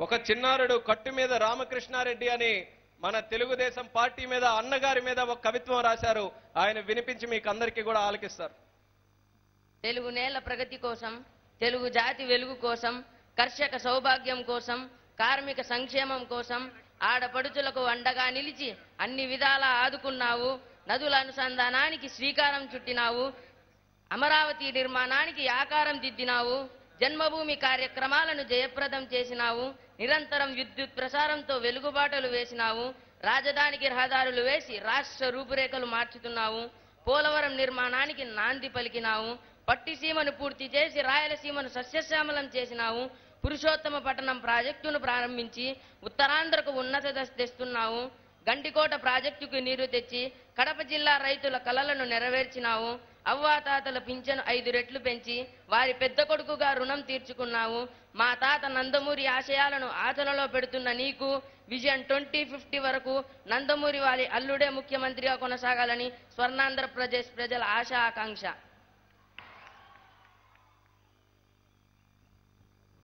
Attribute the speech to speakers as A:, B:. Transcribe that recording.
A: ఒక చిన్నారుడు కట్టు మీద రామకృష్ణారెడ్డి అని మన తెలుగుదేశం పార్టీ మీద అన్నగారి మీద ఒక కవిత్వం రాశారు. ఆయన వినిపించి మీకు అందరికీ కూడా ఆలకిస్తారు.
B: తెలుగు నేల ప్రగతి కోసం, తెలుగు జాతి వెలుగు కోసం, కర్షక సౌభాగ్యం కోసం, కార్మిక సంక్షేమం కోసం ఆడపడుచులకు అండగా నిలిచి అన్ని విధాలా ఆదుకున్నావు. నదుల అనుసంధానానికి శ్రీకారం చుట్టినావు. అమరావతి నిర్మాణానికి ఆకారం దిద్దినావు. జన్మభూమి కార్యక్రమాలను జయప్రదం చేసినావు. నిరంతరం విద్యుత్ ప్రసారంతో వెలుగుబాటలు వేసినావు. రాజధానికి రహదారులు వేసి రాష్ట్ర రూపురేఖలు మార్చుతున్నావు. పోలవరం నిర్మాణానికి నాంది పలికినావు. పట్టిసీమను పూర్తి చేసి రాయలసీమను సస్యశ్యామలం చేసినావు. పురుషోత్తమ పట్టణం ప్రాజెక్టును ప్రారంభించి ఉత్తరాంధ్రకు ఉన్నత దశ తెస్తున్నావు. గండికోట ప్రాజెక్టుకు నీరు తెచ్చి కడప జిల్లా రైతుల కలలను నెరవేర్చినావు. అవ్వాతాతల పింఛను 5 రెట్లు పెంచి వారి పెద్ద కొడుకుగా రుణం తీర్చుకున్నావు. మా తాత నందమూరి ఆశయాలను ఆచరణలో పెడుతున్న నీకు విజన్ 2050 వరకు నందమూరి వారి అల్లుడే ముఖ్యమంత్రిగా కొనసాగాలని స్వర్ణాంధ్రప్రదేశ్ ప్రజల ఆశ ఆకాంక్ష.